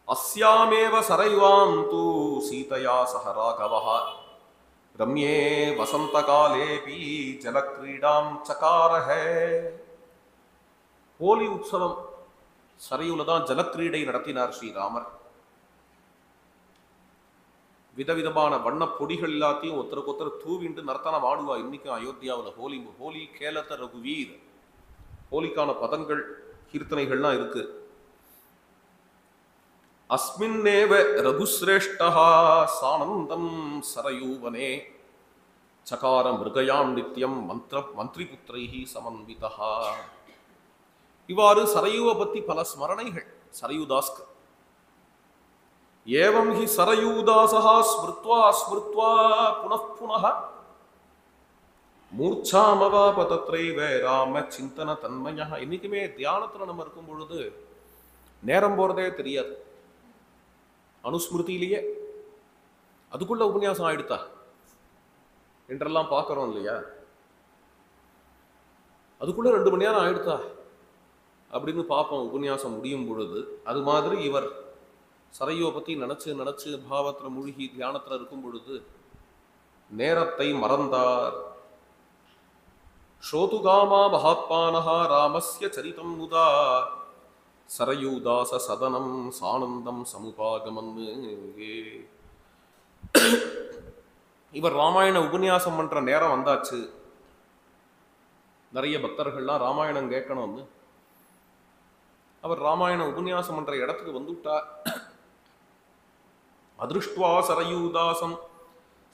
அஸ்யாமேவ சரைவாம் தூ சீதையா சஹ ராகவஹ ரம்யே வசந்த காலேபி ஜலக்ரீடாம் சகாரஹ. ஹோலி உற்சவம் சரையூல தான் ஜலக்கிரீடை நடத்தினார் ஸ்ரீராமர். விதவிதமான வண்ண பொடிகள் எல்லாத்தையும் ஒருத்தருக்கு ஒருத்தர் தூவிண்டு நர்த்தனம் ஆடுவா. இன்னைக்கும் அயோத்தியாவில் ஹோலி கேலத்த ரகுவீர், ஹோலிக்கான பதங்கள் கீர்த்தனைகள்லாம் இருக்கு. அஸ்மின்னேவ ரகுஸ்ரேஷ்டா சானந்தம் சரயூவனே சகார மிருகயாம் நித்யம் மந்திரி புத்திரைஹி சமன்விதா. இவ்வாறு சரையூவை பத்தி பல ஸ்மரணைகள் சரையூதாஸ்க்கு. ஏவம் ஹி சரையூதாசஹ ஸ்மிருத்வா ஸ்மிருத்வா புனః புனः மூர்ச்சாமவாப தத்ரைவ ராம சிந்தன தன்மயः. இன்னைக்குமே தியானத்துல நம்ம இருக்கும் பொழுது நேரம் போறதே தெரியாது. அனுஸ்மிருதியிலேயே அதுக்குள்ள உபன்யாசம் ஆயிடுத்தா என்றெல்லாம் பார்க்கிறோம் இல்லையா? அதுக்குள்ள 2 மணி நேரம் ஆயிடுத்தா அப்படின்னு பார்ப்போம் உபன்யாசம் முடியும் பொழுது. அது மாதிரி இவர் சரையூவை பத்தி நினைச்சு பாவத்துல மூழ்கி தியானத்துல இருக்கும் பொழுது நேரத்தை மறந்தார். ஸ்ரோதுகாமா மகாத்மானஹா ராமஸ்ய சரிதம் முதா சரையூதாச சதனம் சானந்தம் சமுபாகமன். இவர் ராமாயண உபன்யாசம் பண்ற நேரம் வந்தாச்சு. நிறைய பக்தர்கள்லாம் ராமாயணம் கேட்கணும்னு அவர் ராமாயண உபன்யாசம் பண்ற இடத்துக்கு வந்துட்டார். அதிருஷ்டுவா சரையூதாசம்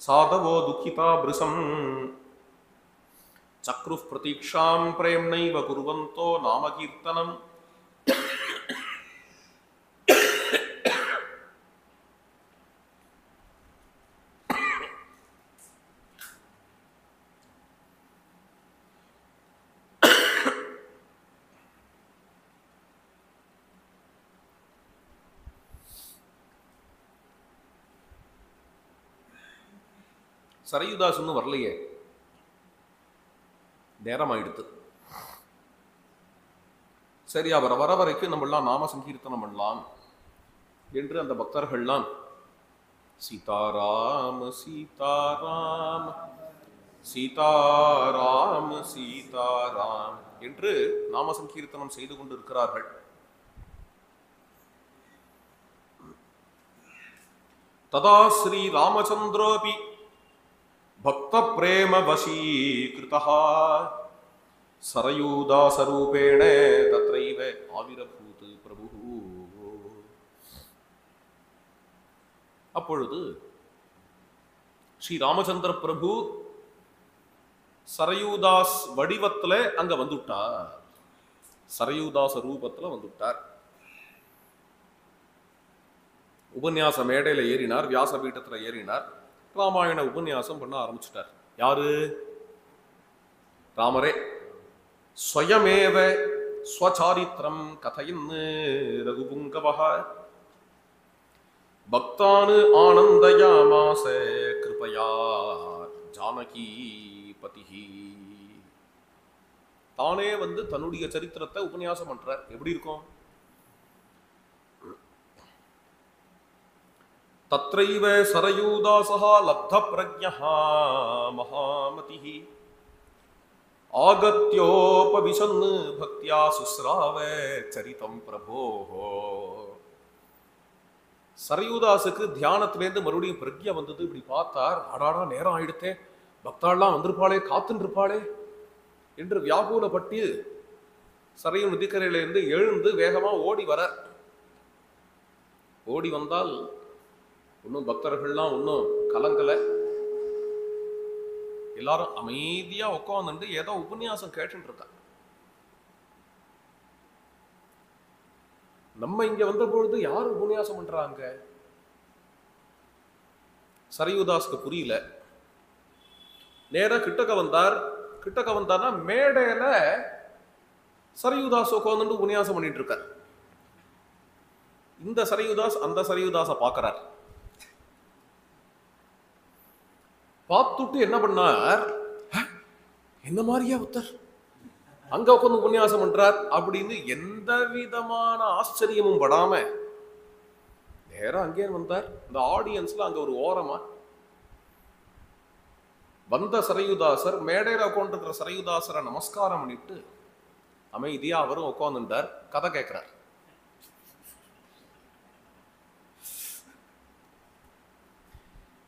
சாதவோ துக்கிதா பிருசம் சக்ரு பிரதீக்ஷாம் பிரேம்னைவ குர்வந்தோ நாம கீர்த்தனம். சரையூதாஸ் இன்னும் வரலையே, நேரம் ஆயிடுத்து. சரி, அவர் வர வரைக்கும் நம்மளாம் நாம சங்கீர்த்தனம் பண்ணலாம் என்று அந்த பக்தர்கள்லாம் சீதாராம் சீதாராம் சீதாராம் சீதாராம் என்று நாம சங்கீர்த்தனம் செய்து கொண்டிருக்கிறார்கள். ததா ஸ்ரீ ராமச்சந்திரோபி பக்த பிரேம வசீகிருதா சரையூதாசரூபேண தத்ரைவ ஆவிரபூத் பிரபு. அப்பொழுது ஸ்ரீ ராமச்சந்திர பிரபு சரையூதாஸ் வடிவத்துல அங்க வந்துட்டார். சரையூதாச ரூபத்துல வந்துட்டார். உபன்யாச மேடையில ஏறினார், வியாச பீட்டத்துல ஏறினார், ராமாயண உபன்யாசம் பண்ண ஆரம்பிச்சுட்டார். யாரு? ராமரே ஸ்வயமேவ ஸ்வசாரித்ரம் கதையின் ரகுபுங்கவஹ பக்தானு ஆனந்தயாமாச கிருபயா ஜானகி பதிஹி. தானே வந்து தன்னுடைய சரித்திரத்தை உபன்யாசம் பண்றார். எப்படி இருக்கும்? தத்ரைவ சரையூதாசஹ லப்த பிரஜ்ஞஹ மகாமதிஹ ஆகத்யோபவிசன் பக்தி பக்தியா சுஸ்ராவ சரிதம் பிரபோஹோ. சரயுதாசுக்கு தியானத்திலேருந்து மறுபடியும் பிரக்ஞை வந்தது. இப்படி பார்த்தார், அடாடா நேரம் ஆயிடுத்தே, பக்தாள்லாம் வந்திருப்பாளே, காத்துன்னு இருப்பாளே என்று வியாகுலப்பட்டு சரையு நதிக்கரையிலிருந்து எழுந்து வேகமா ஓடி வர. ஓடி வந்தால் இன்னும் பக்தர்கள்லாம் இன்னும் கலங்கல. எல்லாரும் அமைதியா உட்கார்ந்து ஏதோ உபன்யாசம் கேட்டுட்டு இருக்கா. நம்ம இங்க வந்த பொழுது யார் உபன்யாசம் பண்றாங்க? சரயுதாஸ்க்கு புரியல. நேரா கிட்டக்க வந்தார். கிட்டக்க வந்தார்னா மேடையில சரயுதாஸ் உட்கார்ந்து உபன்யாசம் பண்ணிட்டு இருக்கார். இந்த சரயுதாஸ் அந்த சரயுதாச பாக்குறார். பார்த்துட்டு என்ன பண்ணார், என்ன மாதிரியா உத்தர் அங்க உட்காந்து உபன்யாசம் பண்றார் அப்படின்னு எந்த விதமான ஆச்சரியமும் படாம நேரம் அங்கே வந்தார். இந்த ஆடியன்ஸ்ல அங்க ஒரு ஓரமா வந்த சரயுதாசர் மேடையில உட்காந்துருக்கிற சரயுதாசரை நமஸ்காரம் பண்ணிட்டு அமைதியா அவரும் உட்காந்துட்டார். கதை கேட்கிறார்.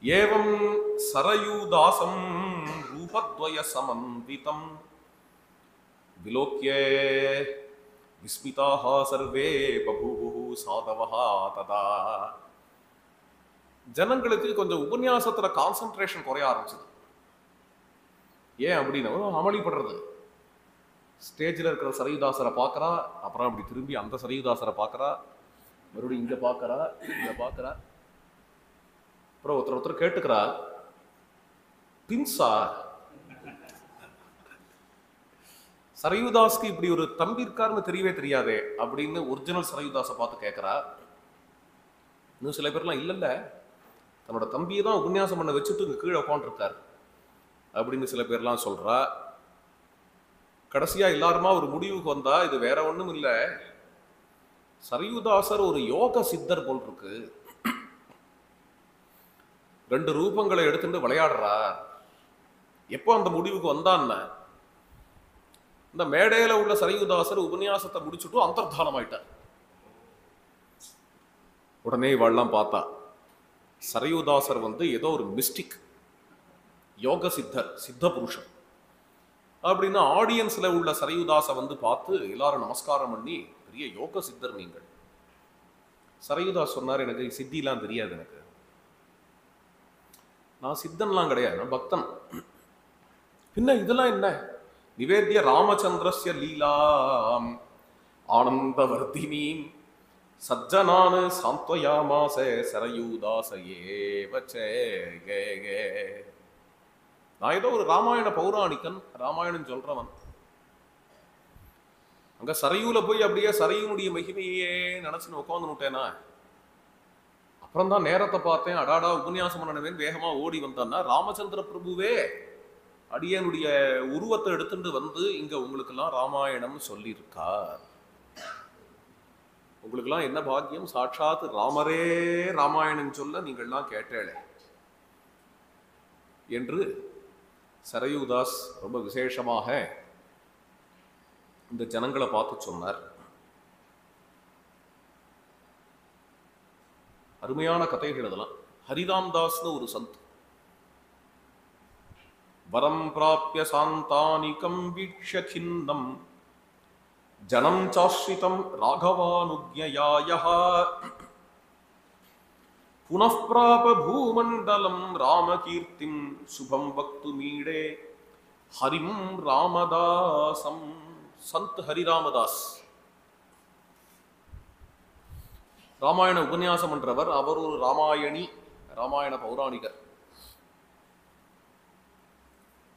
ஏவம் சரயுதாசம் ரூபத்வய சமன்விதம் விலோக்ய விஸ்மிதாஹ சர்வே பபூஹு சாதவஹ ததா. ஜனங்களுக்கு கொஞ்சம் உபன்யாசத்துல கான்சென்ட்ரேஷன் குறைய ஆரம்பிச்சது. ஏன் அப்படின்னு அமளிப்படுறது. ஸ்டேஜில் இருக்கிற சரயுதாசரை பார்க்கறா, அப்புறம் அப்படி திரும்பி அந்த சரயுதாசரை பார்க்கறா, மறுபடியும் இங்க பார்க்கறா, இங்க பார்க்கறா. அப்புறம் ஒருத்தர் கேட்டுக்கிறா, பின்சா சரயுதாஸ்க்கு இப்படி ஒரு தம்பி இருக்காருன்னு தெரியவே தெரியாதே அப்படின்னு ஒரிஜினல் சரயுதாஸை பார்த்து கேட்கிறா. இன்னும் சில பேர்லாம் இல்ல தன்னோட தம்பியை தான் உபன்யாசம் பண்ண வச்சுட்டு இங்க கீழே உட்காந்துருக்காரு அப்படின்னு சில பேர்லாம் சொல்றா. கடைசியா எல்லாருமா ஒரு முடிவுக்கு வந்தா, இது வேற ஒண்ணும் இல்லை, சரயுதாசர் ஒரு யோக சித்தர் போல் இருக்கு, 2 ரூபங்களை எடுத்துட்டு விளையாடுறார். எப்போ அந்த முடிவுக்கு வந்தான்னு, இந்த மேடையில உள்ள சரயுதாசர் உபன்யாசத்தை முடிச்சுட்டு அந்தர்தானம் ஆயிட்டார். உடனே இவெல்லாம் பார்த்தா சரயுதாசர் ஏதோ ஒரு மிஸ்டிக், யோக சித்தர், சித்த புருஷன் அப்படின்னு ஆடியன்ஸ்ல உள்ள சரயுதாசை பார்த்து எல்லாரும் நமஸ்காரம் பண்ணி, பெரிய யோக சித்தர் நீங்கள். சரயுதாஸ் சொன்னார், எனக்கு சித்திலாம் தெரியாது, எனக்கு நான் சித்தன்லாம் கிடையாது, நான் பக்தன். பின்ன இதெல்லாம் என்ன? நிவேத்திய ராமச்சந்திரஸ்ய லீலாம் ஆனந்தவர்தினி சஜ்ஜனான் சாந்த்வயாமாஸ சரயுதாஸ ஏவச்ச. நான் ஏதோ ஒரு ராமாயண பௌராணிகன், ராமாயணம் சொல்றவன். அங்க சரையூல போய் அப்படியே சரையூனுடைய மகிமையே நினைச்சுன்னு உட்காந்து விட்டேனா. அப்புறம் தான் நேரத்தை பார்த்தேன், அடாடா உபன்யாசம் பண்ணவேன் வேகமா ஓடி வந்தான்னா ராமச்சந்திர பிரபுவே அடியனுடைய உருவத்தை எடுத்துட்டு இங்க உங்களுக்கெல்லாம் ராமாயணம் சொல்லியிருக்கார். உங்களுக்கெல்லாம் என்ன பாக்கியம், சாட்சாத் ராமரே ராமாயணம் சொல்ல நீங்கள்லாம் கேட்டேளே என்று சரயுதாஸ் ரொம்ப விசேஷமாக இந்த ஜனங்களை பார்த்து சொன்னார். அருமையான கதைகள் அதெல்லாம். ஹரிராம் தாஸ்னு ஒரு சந்த், வரம் பிராப்ய சாந்தானிகம் வீக்ஷ்ய கிண்ணம் ஜனம் சாஸ்ரிதம் ராகவானுஜ்ஞயாயஹ புனఃப்ராப பூமண்டலம் ராமகீர்த்திம் சுபம் வக்துமீடே ஹரிம் ராமதாசம். சந்த் ஹரிராமதாஸ் ராமாயண உபன்யாசம் பண்றவர். அவர் ஒரு ராமாயணி, ராமாயண பௌராணிகர்.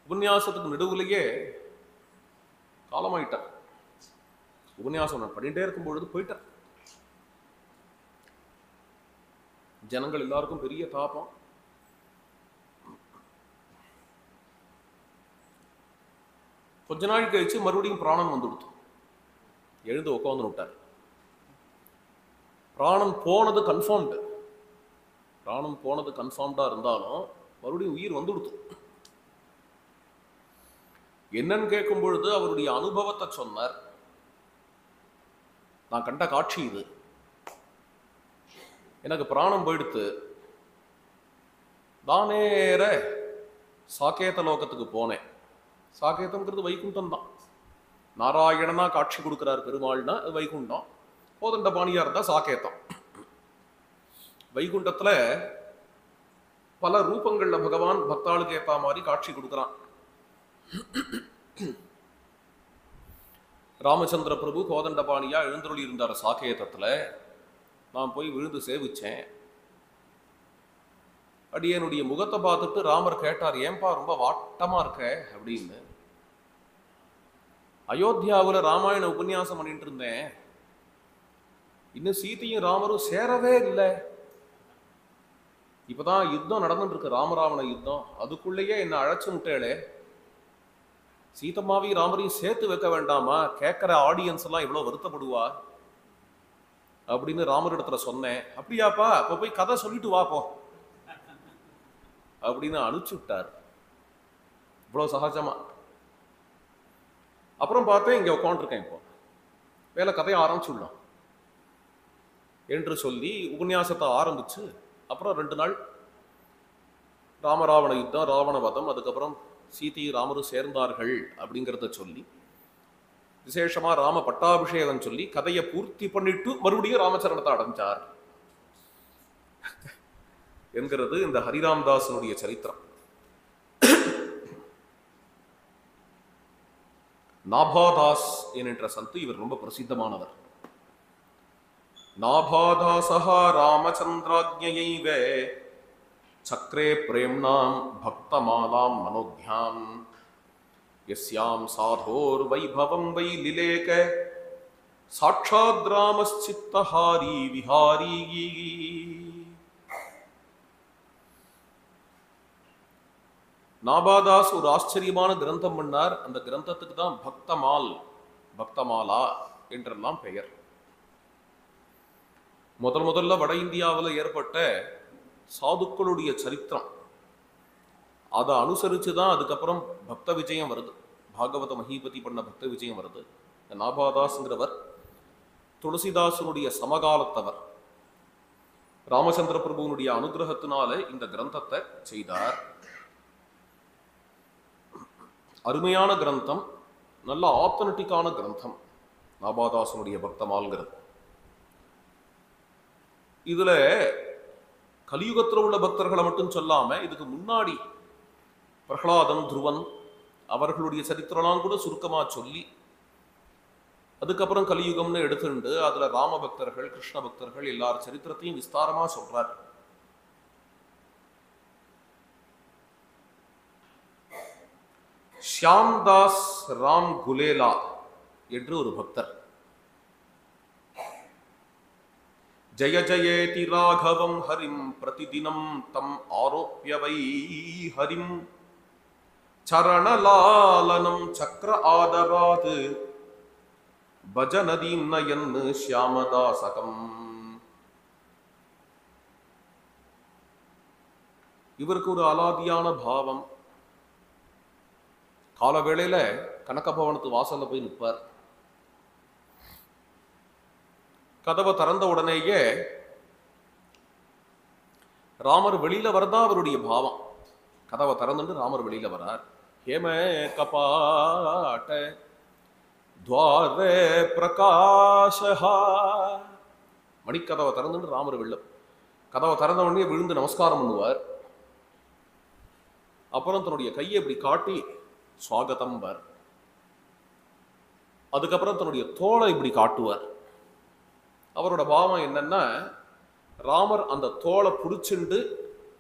உபன்யாசத்துக்கு நடுவுலையே காலமாயிட்டார். உபன்யாசம் பண்ணிட்டே இருக்கும் பொழுது போயிட்டார். ஜனங்கள் எல்லாருக்கும் பெரிய தாபம். கொஞ்ச நாள் கழிச்சு மறுபடியும் பிராணம் வந்துடுத்து. எழுந்து உட்காந்து விட்டார். பிராணம் போனது கன்ஃபார்ம்டு, பிராணம் போனது கன்ஃபார்ம்டா இருந்தாலும் மறுபடியும் உயிர் வந்துடுத்து. என்னன்னு கேட்கும் பொழுது அவருடைய அனுபவத்தை சொன்னார். நான் கண்ட காட்சி இது, எனக்கு பிராணம் போயிடுத்து, நான் நேர சாகேத லோகத்துக்கு போனேன். சாகேதம்ங்கிறது வைகுண்டம் தான். நாராயணனா காட்சி கொடுக்கிறார் பெருமாள்னா அது வைகுண்டம். கோதண்டபாணியா இருந்தா சாகேதம். வைகுண்டத்துல பல ரூபங்கள்ல பகவான் பக்தாளுக்கு ஏற்ற மாதிரி காட்சி கொடுக்கிறான். ராமச்சந்திர பிரபு கோதண்டபாணியா எழுந்தருளி இருந்தார் சாகேதத்துல. நான் போய் விழுந்து சேவிச்சேன். அடியனுடைய முகத்தை பார்த்துட்டு ராமர் கேட்டார், ஏன்பா ரொம்ப வாட்டமா இருக்க அப்படின்னு. அயோத்தியாவில் ராமாயண உபன்யாசம் பண்ணிட்டு இருந்தேன், இன்னும் சீதையும் ராமரும் சேரவே இல்லை. இப்பதான் யுத்தம் நடந்துட்டு இருக்கு, ராமராவண யுத்தம். அதுக்குள்ளேயே என்ன அழைச்சு முட்டேளே, சீதம்மாவையும் ராமரையும் சேர்த்து வைக்க வேண்டாமா, கேட்கிற ஆடியன்ஸ் எல்லாம் எவ்வளவு வருத்தப்படுவா அப்படின்னு ராமரிடத்துல சொன்னேன். அப்படியாப்பா, அப்ப போய் கதை சொல்லிட்டு வா போ அப்படின்னு அனுப்பிச்சு விட்டார். இவ்வளவு சகஜமா. அப்புறம் பார்த்தேன், இங்க உட்காந்துருக்கேன், இப்போ வேலை கதையை ஆரம்பிச்சுடலாம் என்று சொல்லி உபன்யாசத்தை ஆரம்பிச்சு, அப்புறம் 2 நாள் ராமராவண யுத்தம், ராவண வதம், அதுக்கப்புறம் சீதை ராமரும் சேர்ந்தார்கள் அப்படிங்கிறத சொல்லி, விசேஷமா ராம பட்டாபிஷேகம் சொல்லி கதையை பூர்த்தி பண்ணிட்டு மறுபடியும் ராமச்சரணத்தை அடைஞ்சார் என்கிறது இந்த ஹரிராம்தாசனுடைய சரித்திரம். நாபாதாஸ் என்கின்ற சந்து இவர் ரொம்ப பிரசித்தமானவர். நாபாதாசஹ ராமச்சந்திராஜ்ஞயைவ சக்ரே பிரேம்ணாம் பக்தமாலாம் மனோத்யாம் யஸ்யாம் சாதோர் வைபவம் வை லிலேக சாட்சாத் ராமஸ்சித்தஹாரி விஹாரி. நாபாதாஸ் ஒரு ஆச்சரியமான கிரந்தம் பண்ணார். அந்த கிரந்தத்துக்கு தான் பக்தமாலா என்றெல்லாம் பெயர். முதல்ல வட இந்தியாவில் ஏற்பட்ட சாதுக்களுடைய சரித்திரம், அதை அனுசரிச்சுதான் அதுக்கப்புறம் பக்த விஜயம் வருது. பாகவத மகிபதி பண்ண பக்த விஜயம் வருது. நாபாதாஸ்ங்கிறவர் துளசிதாசனுடைய சமகாலத்தவர். ராமச்சந்திர பிரபுனுடைய அனுகிரகத்தினால இந்த கிரந்தத்தை செய்தார். அருமையான கிரந்தம், நல்ல ஆத்தன்டிக்கான கிரந்தம் நாபாதாசனுடைய பக்தமால்கிறது. இதுல கலியுகத்தில் உள்ள பக்தர்களை மட்டும் சொல்லாம, இதுக்கு முன்னாடி பிரகலாதன், துருவன் அவர்களுடைய சரித்திரம்லாம் கூட சுருக்கமா சொல்லி, அதுக்கப்புறம் கலியுகம்னு எடுத்துண்டு அதுல ராம பக்தர்கள், கிருஷ்ண பக்தர்கள் எல்லார் சரித்திரத்தையும் விஸ்தாரமா சொல்றார். ஷியாம்தாஸ் ராம் குலேலா என்று ஒரு பக்தர். ஜய ஜயேதி ராகவம் ஹரிம் பிரதிதினம் தம் ஆரோப்ய வை ஹரிம் சரணலாலனம் சக்கர ஆதராத் பஜநதீம் நயன் ஷியாமதாசகம். இவருக்கு ஒரு அலாதியான பாவம். கால வேளையில கனகபவனத்து வாசல்ல போய் நிற்பார். கதவை திறந்த உடனேயே ராமர் வெளியில வரதா அவருடைய பாவம். கதவை திறந்துட்டு ராமர் வெளியில வரார். ஹேம கபாட்ட துவாரே பிரகாஷஹா. மணிக்கதவை திறந்துட்டு ராமர் வெளில, கதவை திறந்த உடனே விழுந்து நமஸ்காரம் பண்ணுவார். அப்புறம் தன்னுடைய கையை இப்படி காட்டி சுவாகதம் வர். அதுக்கப்புறம் தன்னுடைய தோளை இப்படி காட்டுவார். அவரோட பாவம் என்னன்னா, ராமர் அந்த தோளை புடிச்சுண்டு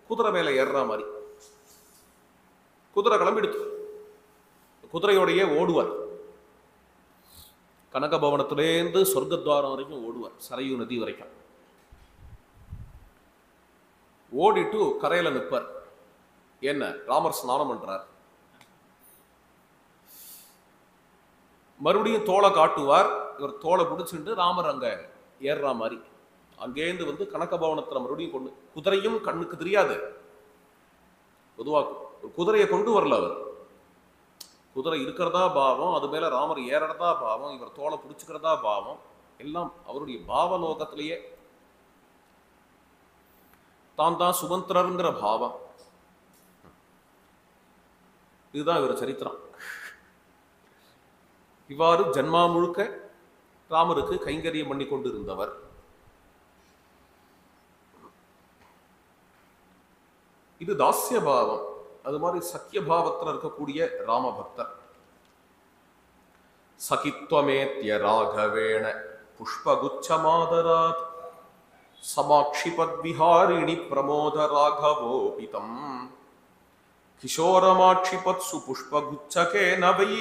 குதிரை மேல ஏறுற மாதிரி. குதிரை கிளம்பிடுச்சு, குதிரையோடையே ஓடுவார். கனகபவனத்திலேருந்து சொர்க்கத்வாரம் வரைக்கும் ஓடுவார், சரையு நதி வரைக்கும். ஓடிட்டு கரையில நிற்பார். என்ன, ராமர் ஸ்நானம் பண்றார். மறுபடியும் தோளை காட்டுவார். இவர் தோளை பிடிச்சுட்டு ராமர் அங்க ஏறுற மாதிரி. அங்கேருந்து வந்து கனகபவனத்துல மறுபடியும் கொண்டு, குதிரையும் கண்ணுக்கு தெரியாது. பொதுவாக ஒரு குதிரையை கொண்டு வரல அவர். குதிரை இருக்கிறதா பாவம், அது மேல ராமர் ஏறறதா பாவம், இவர் தோளை பிடிச்சுக்கிறதா பாவம், எல்லாம் அவருடைய பாவலோகத்திலேயே தான் தான் சுமந்திரங்கிற பாவம். இதுதான் இவர் சரித்திரம். இவ்வாறு ஜன்மா முழுக்க ராமருக்கு கைங்கரியம் பண்ணி கொண்டு இருந்தவர். இது தாஸ்ய பாவம். அது மாதிரி சக்கிய பாவத்தில் இருக்கக்கூடிய ராமபக்தர். சகித்வமேத்ய ராகவேண புஷ்பகுச்சமாதராத் சமாக்ஷிபத் விஹாரிணி பிரமோத ராகவோபிதம் கிஷோரமாட்சிபத் சுபுஷ்பகுச்சகேன வை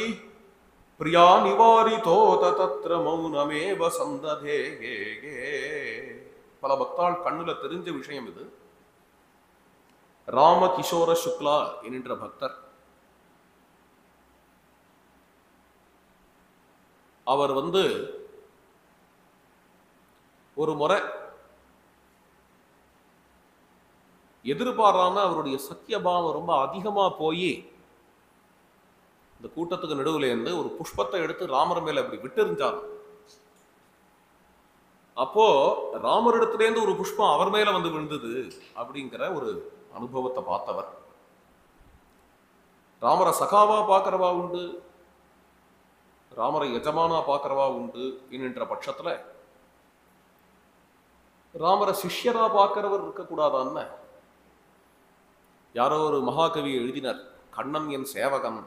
பிரியா நிவாரிதோ தத்ர மௌனமேவ சந்ததே. பல பக்தாள் கண்ணுல தெரிஞ்ச விஷயம் இது. ராம கிஷோர சுக்லா என்கின்ற பக்தர், அவர் ஒரு முறை எதிர்பாராம அவருடைய சக்கியபாவம் ரொம்ப அதிகமா போய் இந்த கூட்டத்துக்கு நடுவுல இருந்து ஒரு புஷ்பத்தை எடுத்து ராமர் மேல அப்படி விட்டெறிஞ்சார். அப்போ ராமரிடத்திலேருந்து ஒரு புஷ்பம் அவர் மேல விழுந்தது அப்படிங்கிற ஒரு அனுபவத்தை பார்த்தவர். ராமரை சகாவா பார்க்கிறவா உண்டு, ராமரை எஜமானா பார்க்கிறவா உண்டு என்கின்ற பட்சத்துல ராமரை சிஷ்யரா பார்க்கிறவர் இருக்கக்கூடாதான்னு யாரோ ஒரு மகாகவி எழுதினார், கண்ணன் என் சேவகன்.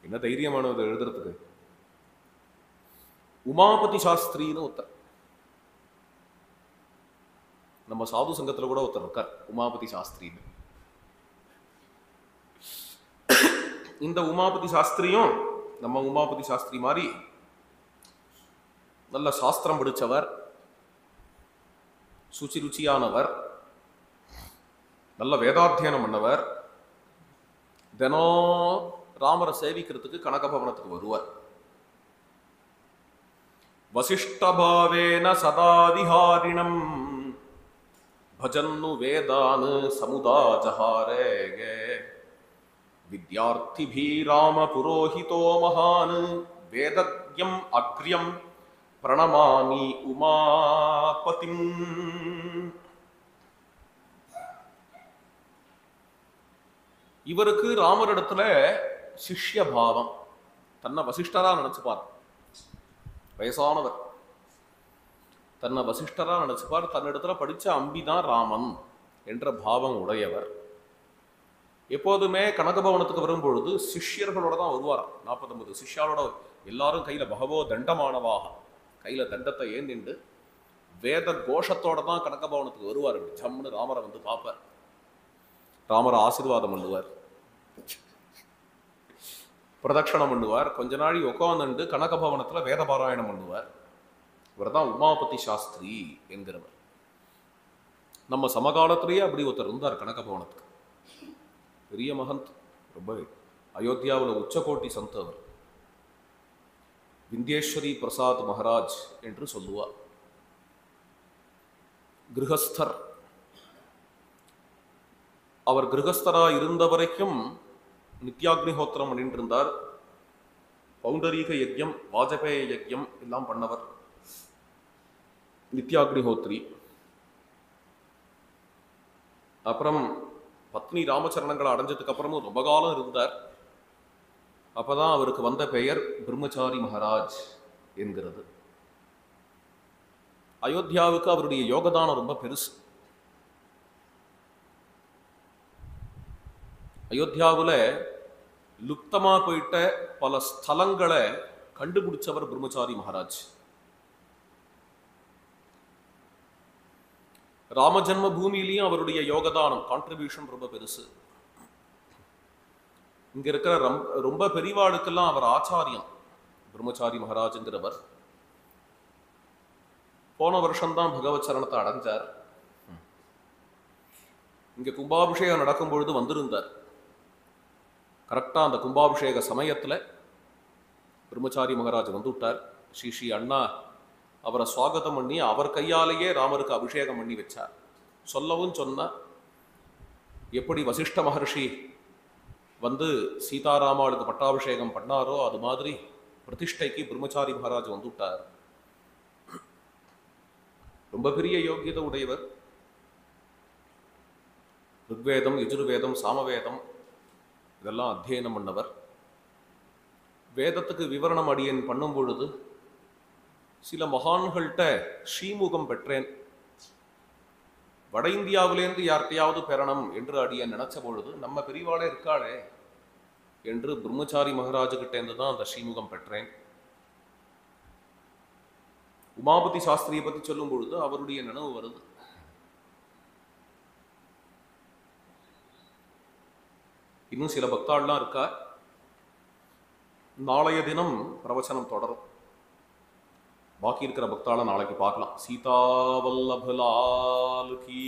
என்ன தைரியமானது எழுதுறதுக்கு. உமாபதி சாஸ்திரின்னு ஒருத்தர், நம்ம சாது சங்கத்துல கூட ஒருத்தர் இருக்கார் உமாபதி சாஸ்திரின்னு. இந்த உமாபதி சாஸ்திரியும் நம்ம உமாபதி சாஸ்திரி மாதிரி நல்ல சாஸ்திரம் படிச்சவர், சுச்சி ருச்சியானவர், நல்ல வேதாத்தியனம் பண்ணவர். தினம் ராமரை சேவிக்கிறதுக்கு கனகபவனத்துக்கு வருவார். வசிஷ்டபாவேன சதாதிஹாரிணம் பஜன்னு வேதான் சமுதாஜஹாரே வித்யார்த்திபி ராம புரோஹிதோ மகான் வேதக்யம் அக்ரியம் பிரணமாமி உமாபதிம். இவருக்கு ராமரிடத்துல சிஷ்ய பாவம். தன்னை வசிஷ்டரா நினைச்சுப்பார். வயசானவர் தன்னை வசிஷ்டரா நினைச்சுப்பார். தன்னிடத்துல படிச்ச அம்பிதான் ராமன் என்ற பாவம் உடையவர். எப்போதுமே கனகபவனத்துக்கு வரும்பொழுது சிஷ்யர்களோட தான் வருவார். 40-50 சிஷ்யாலோட, எல்லாரும் கையில பகவோ தண்டமானவாக கையில தண்டத்தை ஏந்திண்டு வேத கோஷத்தோட தான் கனகபவனத்துக்கு வருவார். ஜம்னு ராமரை பார்ப்பார், ராமரை ஆசீர்வாதம் பண்ணுவார், பிரதட்சணம் பண்ணுவார். கொஞ்ச நாளி உட்கார்ந்து கனகபவனத்துல வேத பாராயணம் பண்ணுவார். இவர் தான் உமாபதி சாஸ்திரி என்கிறவர். நம்ம சமகாலத்திலேயே அப்படி ஒருத்தர் இருந்தார் கனகபவனத்துக்கு. பெரிய மகந்த், ரொம்ப அயோத்தியாவில் உச்சகோட்டி சந்த் அவர். விந்தியேஸ்வரி பிரசாத் மகாராஜ் என்று சொல்லுவார். கிருஹஸ்தர். அவர் கிருஹஸ்தரா இருந்த வரைக்கும் நித்யாக்னிஹோத்திரம் பண்ணிட்டு இருந்தார். பௌண்டரீக யஜ்யம், வாஜபேய யஜ்யம் எல்லாம் பண்ணவர். நித்யாக்னிஹோத்ரி. அப்புறம் பத்னி ராமச்சரணங்களை அடைஞ்சதுக்கு அப்புறமும் ரொம்ப காலம் இருந்தார். அப்பதான் அவருக்கு வந்த பெயர் பிரம்மச்சாரி மகாராஜ் என்கிறது. அயோத்தியாவுக்கு அவருடைய யோகதானம் ரொம்ப பெருசு. அயோத்தியாவில் லுப்தமா போயிட்ட பல ஸ்தலங்களை கண்டுபிடிச்சவர் பிரம்மச்சாரி மகாராஜ். ராமஜன்ம பூமியிலையும் அவருடைய யோகதானம், கான்ட்ரிபியூஷன் ரொம்ப பெருசு. இங்க இருக்கிற ரொம்ப பெரியவாளுக்கெல்லாம் அவர் ஆச்சாரியம். பிரம்மச்சாரி மகாராஜ்ங்கிறவர் போன வருஷம்தான் பகவத் சரணத்தை அடைஞ்சார். இங்க கும்பாபிஷேகம் நடக்கும் பொழுது வந்திருந்தார். கரெக்டா அந்த கும்பாபிஷேக சமயத்துல பிரம்மச்சாரி மகாராஜ் வந்துவிட்டார். ஸ்ரீ அண்ணா அவரை சுவாகத்தம் பண்ணி அவர் கையாலேயே ராமருக்கு அபிஷேகம் பண்ணி வச்சார். சொல்லவும் சொன்ன, எப்படி வசிஷ்ட மகர்ஷி சீதாராமாளுக்கு பட்டாபிஷேகம் பண்ணாரோ அது மாதிரி பிரதிஷ்டைக்கு பிரம்மச்சாரி மகாராஜ் வந்துட்டார். ரொம்ப பெரிய யோகியதை உடையவர். ருக்வேதம், யஜுர்வேதம், சாமவேதம் இதெல்லாம் அத்தியனம் பண்ணவர். வேதத்துக்கு விவரணம் அடியேன் பண்ணும் பொழுது சில மகான்கள்கிட்ட ஸ்ரீமுகம் பெற்றேன். வட இந்தியாவிலேருந்து யார்கிட்டையாவது பெறணும் என்று அடியேன் நினைச்ச பொழுது நம்ம பெரியவாளே இருக்காளே என்று பிரம்மச்சாரி மகாராஜுகிட்டேருந்து தான் அந்த ஸ்ரீமுகம் பெற்றேன். உமாபதி சாஸ்திரியை பற்றி சொல்லும் பொழுது அவருடைய நினைவு வருது. இன்னும் சில பக்தாள்லாம் இருக்கா. நாளைய தினம் பிரவச்சனம் தொடரும். பாக்கி இருக்கிற பக்தாளை நாளைக்கு பார்க்கலாம். சீதா வல்லப லால் கீ